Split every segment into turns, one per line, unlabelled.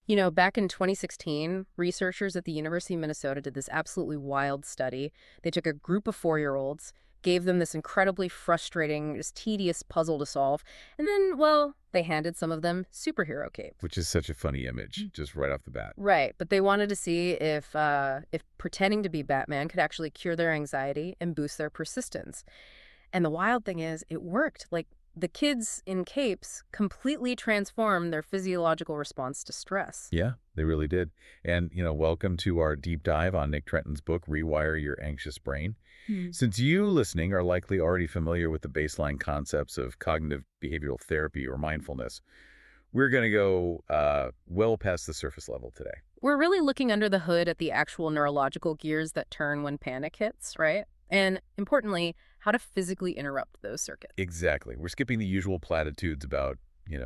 You know, back in 2016, researchers at the University of Minnesota did this absolutely wild study. They took a group of 4-year-olds, gave them this incredibly frustrating, just tedious puzzle to solve, and then, well, they handed some of them superhero capes.
Which is such a funny image, just right off the bat.
Right, but they wanted to see if pretending to be Batman could actually cure their anxiety and boost their persistence. And the wild thing is, it worked. Like, the kids in capes completely transformed their physiological response to stress.
Yeah, they really did. And, welcome to our deep dive on Nick Trenton's book, Rewire Your Anxious Brain. Since you listening are likely already familiar with the baseline concepts of cognitive behavioral therapy or mindfulness, we're going to go well past the surface level today.
We're really looking under the hood at the actual neurological gears that turn when panic hits, right? And importantly, how to physically interrupt those circuits.
Exactly. We're skipping the usual platitudes about,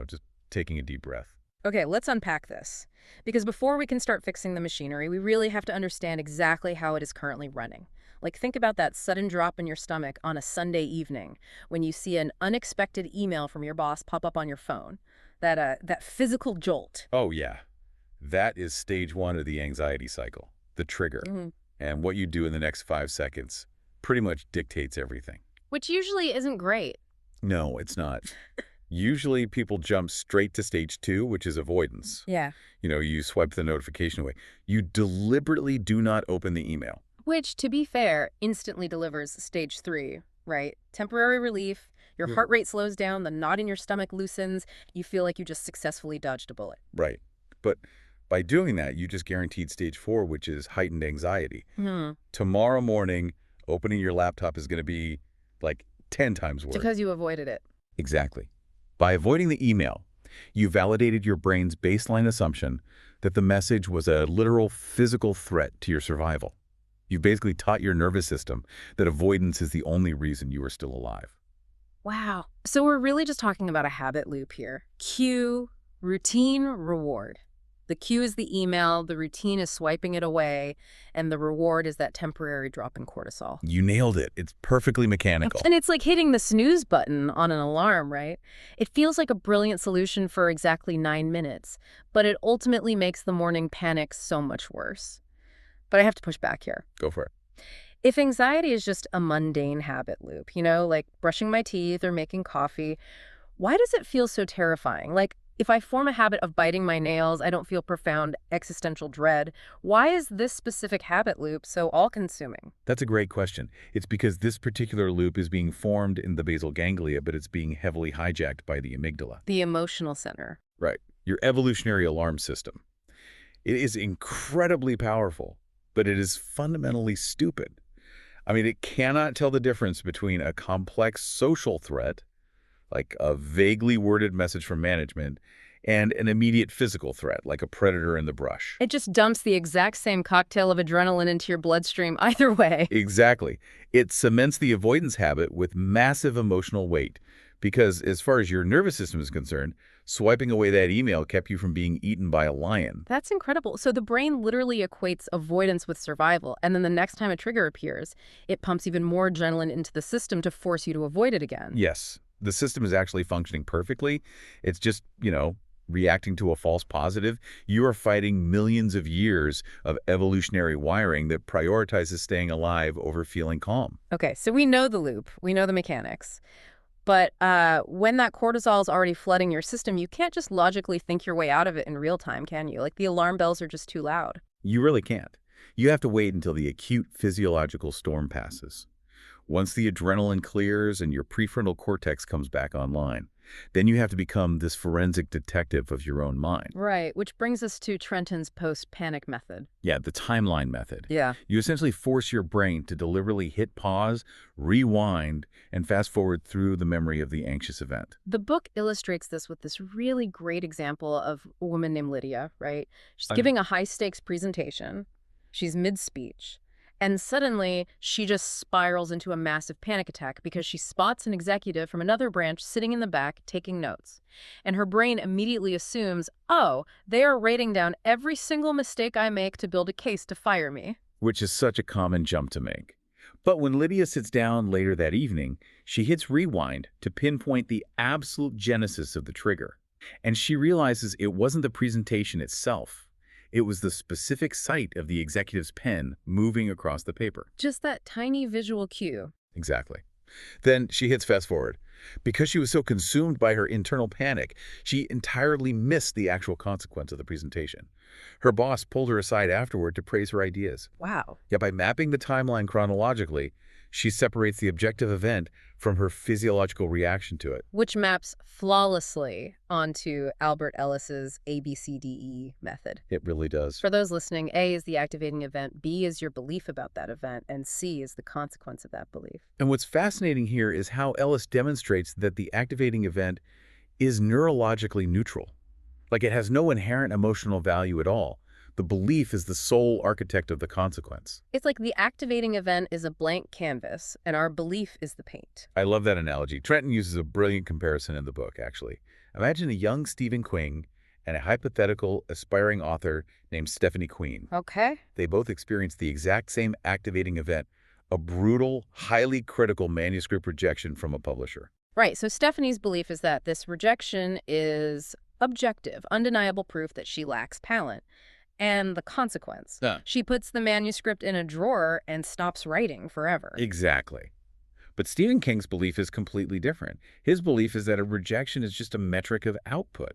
just taking a deep breath.
Okay, let's unpack this. Because before we can start fixing the machinery, we really have to understand exactly how it is currently running. Like, think about that sudden drop in your stomach on a Sunday evening when you see an unexpected email from your boss pop up on your phone. That physical jolt.
Oh, yeah. That is stage 1 of the anxiety cycle, the trigger. And what you do in the next 5 seconds pretty much dictates everything.
Which usually isn't great.
No, it's not. Usually people jump straight to stage 2, which is avoidance.
Yeah.
You swipe the notification away. You deliberately do not open the email.
Which, to be fair, instantly delivers stage 3, right? Temporary relief, your heart rate slows down, the knot in your stomach loosens, you feel like you just successfully dodged a bullet.
Right. But by doing that, you just guaranteed stage 4, which is heightened anxiety. Tomorrow morning, opening your laptop is going to be like 10 times worse.
Because you avoided it.
Exactly. By avoiding the email, you validated your brain's baseline assumption that the message was a literal physical threat to your survival. You've basically taught your nervous system that avoidance is the only reason you are still alive.
Wow. So we're really just talking about a habit loop here. Cue, routine, reward. The cue is the email, the routine is swiping it away, and the reward is that temporary drop in cortisol.
You nailed it. It's perfectly mechanical.
And it's like hitting the snooze button on an alarm, right? It feels like a brilliant solution for exactly 9 minutes, but it ultimately makes the morning panic so much worse. But I have to push back here.
Go for it.
If anxiety is just a mundane habit loop, like brushing my teeth or making coffee, why does it feel so terrifying? Like, if I form a habit of biting my nails, I don't feel profound existential dread. Why is this specific habit loop so all-consuming?
That's a great question. It's because this particular loop is being formed in the basal ganglia, but it's being heavily hijacked by the amygdala.
The emotional center.
Right. Your evolutionary alarm system. It is incredibly powerful, but it is fundamentally stupid. I mean, it cannot tell the difference between a complex social threat, like a vaguely worded message from management, and an immediate physical threat, like a predator in the brush.
It just dumps the exact same cocktail of adrenaline into your bloodstream either way.
Exactly. It cements the avoidance habit with massive emotional weight because, as far as your nervous system is concerned, swiping away that email kept you from being eaten by a lion.
That's incredible. So the brain literally equates avoidance with survival, and then the next time a trigger appears, it pumps even more adrenaline into the system to force you to avoid it again.
Yes. The system is actually functioning perfectly. It's just, reacting to a false positive. You are fighting millions of years of evolutionary wiring that prioritizes staying alive over feeling calm.
Okay, so we know the loop. We know the mechanics. But when that cortisol is already flooding your system, you can't just logically think your way out of it in real time, can you? Like, the alarm bells are just too loud.
You really can't. You have to wait until the acute physiological storm passes. Once the adrenaline clears and your prefrontal cortex comes back online, then you have to become this forensic detective of your own mind.
Right, which brings us to Trenton's post-panic method.
Yeah, the timeline method.
Yeah.
You essentially force your brain to deliberately hit pause, rewind, and fast forward through the memory of the anxious event.
The book illustrates this with this really great example of a woman named Lydia, right? She's giving a high-stakes presentation. She's mid-speech. And suddenly, she just spirals into a massive panic attack because she spots an executive from another branch sitting in the back taking notes. And her brain immediately assumes, oh, they are writing down every single mistake I make to build a case to fire me.
Which is such a common jump to make. But when Lydia sits down later that evening, she hits rewind to pinpoint the absolute genesis of the trigger. And she realizes it wasn't the presentation itself. It was the specific sight of the executive's pen moving across the paper.
Just that tiny visual cue.
Exactly. Then she hits fast forward. Because she was so consumed by her internal panic, she entirely missed the actual consequence of the presentation. Her boss pulled her aside afterward to praise her ideas.
Wow.
Yet by mapping the timeline chronologically, she separates the objective event from her physiological reaction to it.
Which maps flawlessly onto Albert Ellis's ABCDE method.
It really does.
For those listening, A is the activating event, B is your belief about that event, and C is the consequence of that belief.
And what's fascinating here is how Ellis demonstrates that the activating event is neurologically neutral. Like it has no inherent emotional value at all. The belief is the sole architect of the consequence.
It's like the activating event is a blank canvas, and our belief is the paint.
I love that analogy. Trenton uses a brilliant comparison in the book, actually. Imagine a young Stephen King and a hypothetical aspiring author named Stephanie Queen.
Okay.
They both experience the exact same activating event, a brutal, highly critical manuscript rejection from a publisher.
Right, so Stephanie's belief is that this rejection is objective, undeniable proof that she lacks talent. And the consequence. She puts the manuscript in a drawer and stops writing forever.
Exactly. But Stephen King's belief is completely different. His belief is that a rejection is just a metric of output.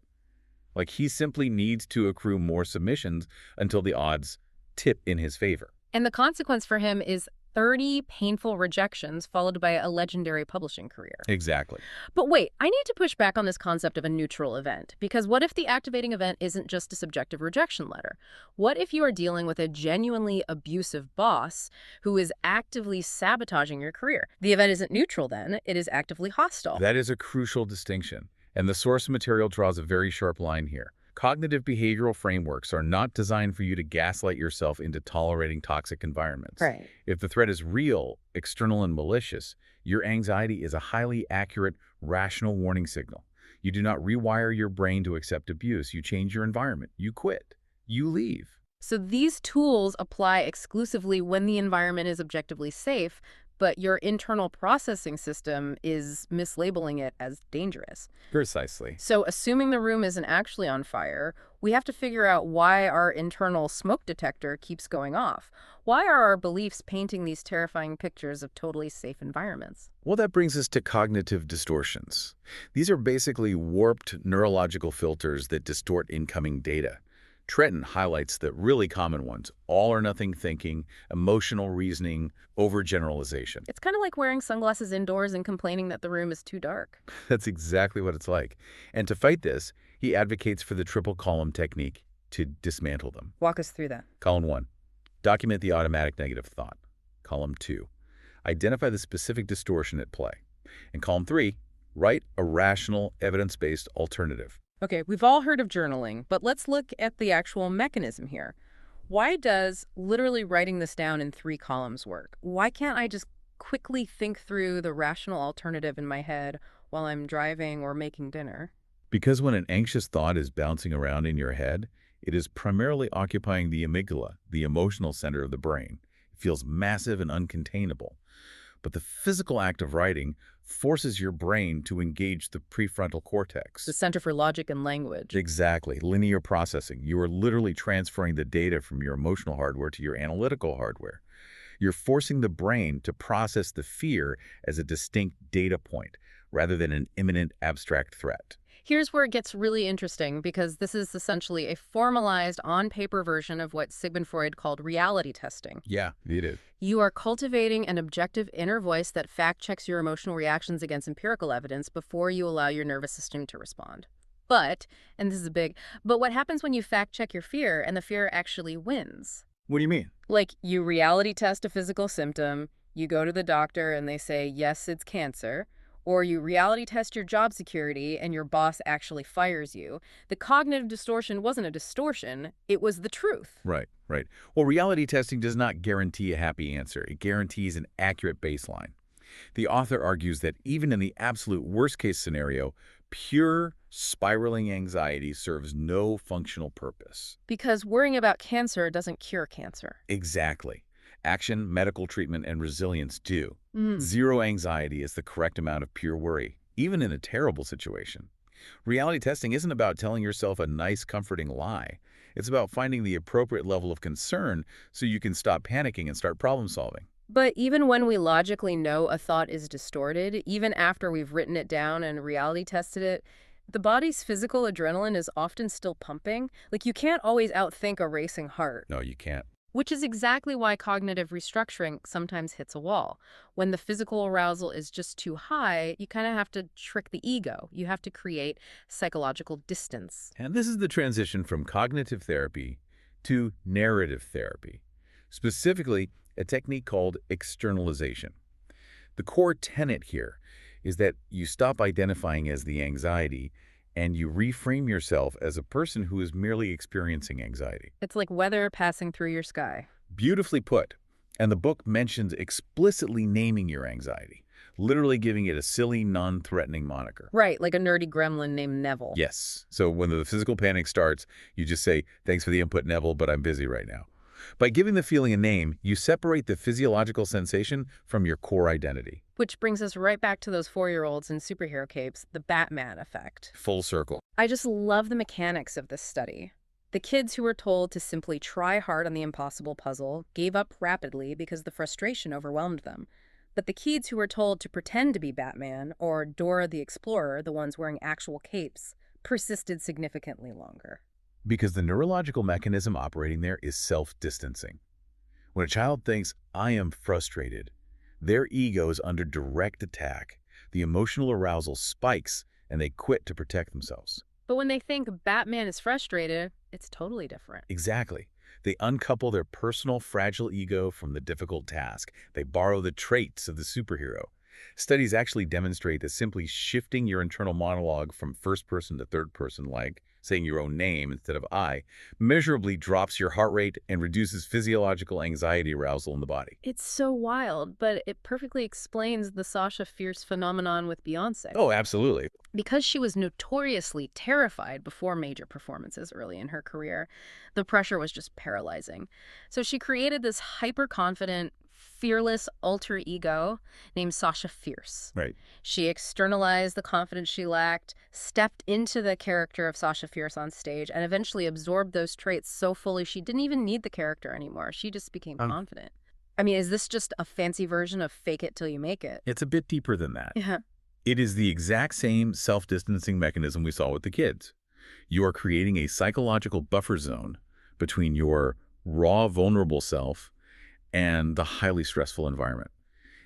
Like he simply needs to accrue more submissions until the odds tip in his favor.
And the consequence for him is 30 painful rejections followed by a legendary publishing career.
Exactly.
But wait, I need to push back on this concept of a neutral event, because what if the activating event isn't just a subjective rejection letter? What if you are dealing with a genuinely abusive boss who is actively sabotaging your career? The event isn't neutral then, it is actively hostile.
That is a crucial distinction, and the source material draws a very sharp line here. Cognitive behavioral frameworks are not designed for you to gaslight yourself into tolerating toxic environments.
Right.
If the threat is real, external, and malicious, your anxiety is a highly accurate, rational warning signal. You do not rewire your brain to accept abuse. You change your environment. You quit. You leave.
So these tools apply exclusively when the environment is objectively safe, but your internal processing system is mislabeling it as dangerous.
Precisely.
So assuming the room isn't actually on fire, we have to figure out why our internal smoke detector keeps going off. Why are our beliefs painting these terrifying pictures of totally safe environments?
Well, that brings us to cognitive distortions. These are basically warped neurological filters that distort incoming data. Trenton highlights the really common ones: all-or-nothing thinking, emotional reasoning, overgeneralization.
It's kind of like wearing sunglasses indoors and complaining that the room is too dark.
That's exactly what it's like. And to fight this, he advocates for the triple column technique to dismantle them.
Walk us through that.
Column 1, document the automatic negative thought. Column 2, identify the specific distortion at play. And column 3, write a rational, evidence-based alternative.
Okay, we've all heard of journaling, but let's look at the actual mechanism here. Why does literally writing this down in 3 columns work? Why can't I just quickly think through the rational alternative in my head while I'm driving or making dinner?
Because when an anxious thought is bouncing around in your head, it is primarily occupying the amygdala, the emotional center of the brain. It feels massive and uncontainable. But the physical act of writing forces your brain to engage the prefrontal cortex.
The Center for Logic and Language.
Exactly. Linear processing. You are literally transferring the data from your emotional hardware to your analytical hardware. You're forcing the brain to process the fear as a distinct data point rather than an imminent abstract threat.
Here's where it gets really interesting, because this is essentially a formalized, on-paper version of what Sigmund Freud called reality testing.
Yeah, it is.
You are cultivating an objective inner voice that fact-checks your emotional reactions against empirical evidence before you allow your nervous system to respond. But, and this is big, but what happens when you fact-check your fear and the fear actually wins?
What do you mean?
Like, you reality test a physical symptom, you go to the doctor and they say, yes, it's cancer. Or you reality test your job security and your boss actually fires you. The cognitive distortion wasn't a distortion, it was the truth.
Right, right. Well, reality testing does not guarantee a happy answer. It guarantees an accurate baseline. The author argues that even in the absolute worst-case scenario, pure spiraling anxiety serves no functional purpose.
Because worrying about cancer doesn't cure cancer.
Exactly. Action, medical treatment, and resilience do.
Mm.
Zero anxiety is the correct amount of pure worry, even in a terrible situation. Reality testing isn't about telling yourself a nice, comforting lie. It's about finding the appropriate level of concern so you can stop panicking and start problem solving.
But even when we logically know a thought is distorted, even after we've written it down and reality tested it, the body's physical adrenaline is often still pumping. Like, you can't always outthink a racing heart.
No, you can't.
Which is exactly why cognitive restructuring sometimes hits a wall. When the physical arousal is just too high, you kind of have to trick the ego. You have to create psychological distance.
And this is the transition from cognitive therapy to narrative therapy, specifically a technique called externalization. The core tenet here is that you stop identifying as the anxiety and you reframe yourself as a person who is merely experiencing anxiety.
It's like weather passing through your sky.
Beautifully put. And the book mentions explicitly naming your anxiety, literally giving it a silly, non-threatening moniker.
Right, like a nerdy gremlin named Neville.
Yes. So when the physical panic starts, you just say, "Thanks for the input, Neville, but I'm busy right now." By giving the feeling a name, you separate the physiological sensation from your core identity.
Which brings us right back to those 4-year-olds in superhero capes, the Batman effect.
Full circle.
I just love the mechanics of this study. The kids who were told to simply try hard on the impossible puzzle gave up rapidly because the frustration overwhelmed them. But the kids who were told to pretend to be Batman or Dora the Explorer, the ones wearing actual capes, persisted significantly longer.
Because the neurological mechanism operating there is self-distancing. When a child thinks, "I am frustrated," their ego is under direct attack. The emotional arousal spikes, and they quit to protect themselves.
But when they think Batman is frustrated, it's totally different.
Exactly. They uncouple their personal fragile ego from the difficult task. They borrow the traits of the superhero. Studies actually demonstrate that simply shifting your internal monologue from first person to third person, like saying your own name instead of I, measurably drops your heart rate and reduces physiological anxiety arousal in the body.
It's so wild, but it perfectly explains the Sasha Fierce phenomenon with Beyoncé.
Oh, absolutely.
Because she was notoriously terrified before major performances early in her career, the pressure was just paralyzing. So she created this hyper-confident, fearless alter ego named Sasha Fierce.
Right.
She externalized the confidence she lacked, stepped into the character of Sasha Fierce on stage, and eventually absorbed those traits so fully she didn't even need the character anymore. She just became confident. I mean, is this just a fancy version of fake it till you make it?
It's a bit deeper than that.
Yeah.
It is the exact same self-distancing mechanism we saw with the kids. You are creating a psychological buffer zone between your raw, vulnerable self and the highly stressful environment.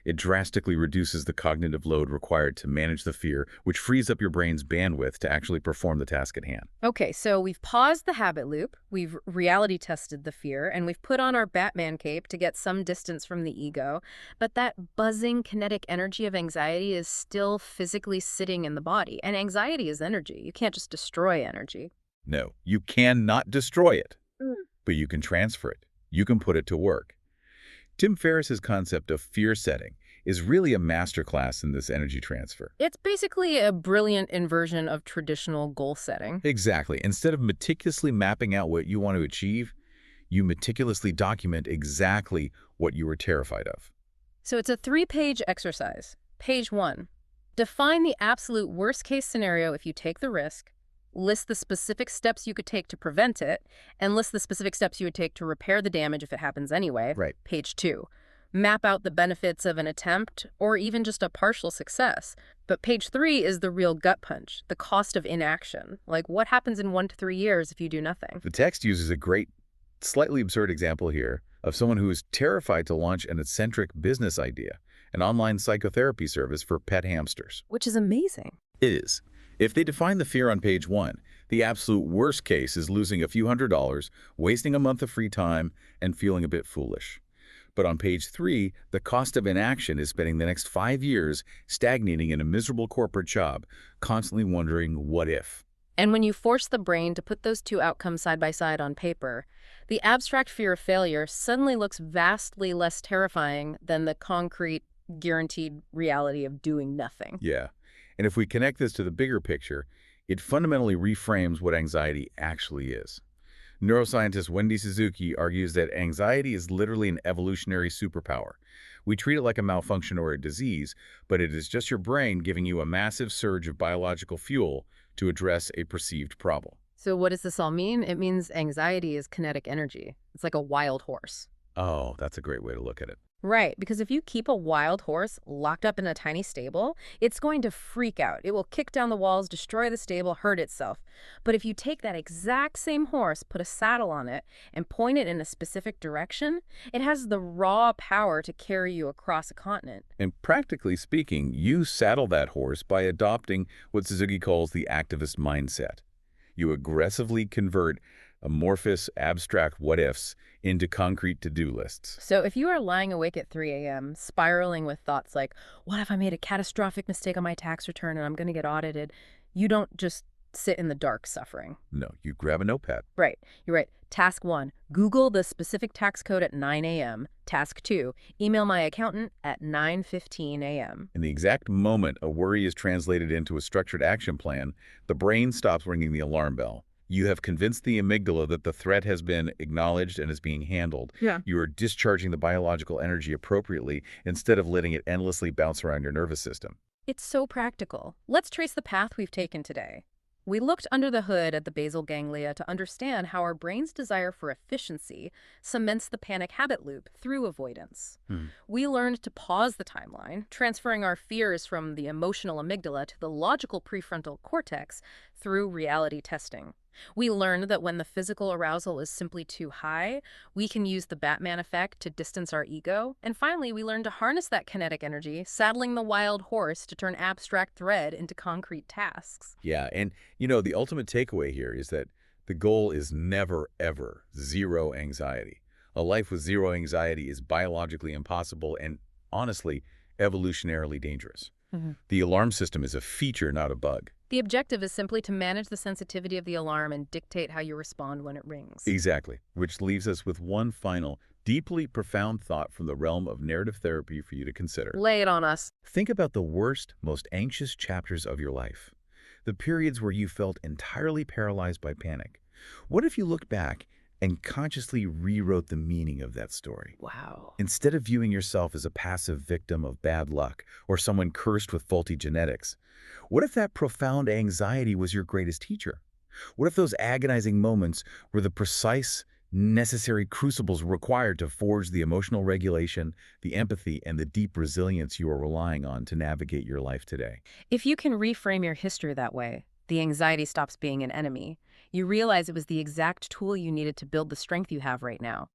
It drastically reduces the cognitive load required to manage the fear, which frees up your brain's bandwidth to actually perform the task at hand.
Okay, so we've paused the habit loop, we've reality tested the fear, and we've put on our Batman cape to get some distance from the ego. But that buzzing kinetic energy of anxiety is still physically sitting in the body. And anxiety is energy. You can't just destroy energy.
No, you cannot destroy it,
Mm.
but you can transfer it. You can put it to work. Tim Ferriss's concept of fear setting is really a masterclass in this energy transfer.
It's basically a brilliant inversion of traditional goal setting.
Exactly. Instead of meticulously mapping out what you want to achieve, you meticulously document exactly what you were terrified of.
So it's a 3-page exercise. Page 1. Define the absolute worst-case scenario if you take the risk, list the specific steps you could take to prevent it, and list the specific steps you would take to repair the damage if it happens anyway.
Right.
Page 2. Map out the benefits of an attempt or even just a partial success. But page 3 is the real gut punch, the cost of inaction. Like, what happens in 1 to 3 years if you do nothing?
The text uses a great, slightly absurd example here of someone who is terrified to launch an eccentric business idea, an online psychotherapy service for pet hamsters.
Which is amazing.
It is. If they define the fear on page 1, the absolute worst case is losing a few $100s, wasting a month of free time, and feeling a bit foolish. But on page 3, the cost of inaction is spending the next 5 years stagnating in a miserable corporate job, constantly wondering what if.
And when you force the brain to put those two outcomes side by side on paper, the abstract fear of failure suddenly looks vastly less terrifying than the concrete, guaranteed reality of doing nothing.
Yeah. And if we connect this to the bigger picture, it fundamentally reframes what anxiety actually is. Neuroscientist Wendy Suzuki argues that anxiety is literally an evolutionary superpower. We treat it like a malfunction or a disease, but it is just your brain giving you a massive surge of biological fuel to address a perceived problem.
So what does this all mean? It means anxiety is kinetic energy. It's like a wild horse.
Oh, that's a great way to look at it.
Right, because if you keep a wild horse locked up in a tiny stable, it's going to freak out. It will kick down the walls, destroy the stable, hurt itself. But if you take that exact same horse, put a saddle on it, and point it in a specific direction, it has the raw power to carry you across a continent.
And practically speaking, you saddle that horse by adopting what Suzuki calls the activist mindset. You aggressively convert amorphous, abstract what-ifs into concrete to-do lists.
So if you are lying awake at 3 a.m., spiraling with thoughts like, what if I made a catastrophic mistake on my tax return and I'm going to get audited? You don't just sit in the dark suffering.
No, you grab a notepad.
Right. You're right. Task 1, Google the specific tax code at 9 a.m. Task 2, email my accountant at 9:15 a.m.
In the exact moment a worry is translated into a structured action plan, the brain stops ringing the alarm bell. You have convinced the amygdala that the threat has been acknowledged and is being handled.
Yeah.
You are discharging the biological energy appropriately instead of letting it endlessly bounce around your nervous system.
It's so practical. Let's trace the path we've taken today. We looked under the hood at the basal ganglia to understand how our brain's desire for efficiency cements the panic habit loop through avoidance. We learned to pause the timeline, transferring our fears from the emotional amygdala to the logical prefrontal cortex through reality testing. We learned that when the physical arousal is simply too high, we can use the Batman effect to distance our ego. And finally, we learned to harness that kinetic energy, saddling the wild horse to turn abstract thread into concrete tasks.
Yeah, and the ultimate takeaway here is that the goal is never, ever zero anxiety. A life with zero anxiety is biologically impossible and, honestly, evolutionarily dangerous. The alarm system is a feature, not a bug.
The objective is simply to manage the sensitivity of the alarm and dictate how you respond when it rings.
Exactly, which leaves us with one final, deeply profound thought from the realm of narrative therapy for you to consider.
Lay it on us.
Think about the worst, most anxious chapters of your life, the periods where you felt entirely paralyzed by panic. What if you looked back and consciously rewrote the meaning of that story?
Wow.
Instead of viewing yourself as a passive victim of bad luck or someone cursed with faulty genetics, what if that profound anxiety was your greatest teacher? What if those agonizing moments were the precise, necessary crucibles required to forge the emotional regulation, the empathy, and the deep resilience you are relying on to navigate your life today?
If you can reframe your history that way, the anxiety stops being an enemy. You realize it was the exact tool you needed to build the strength you have right now.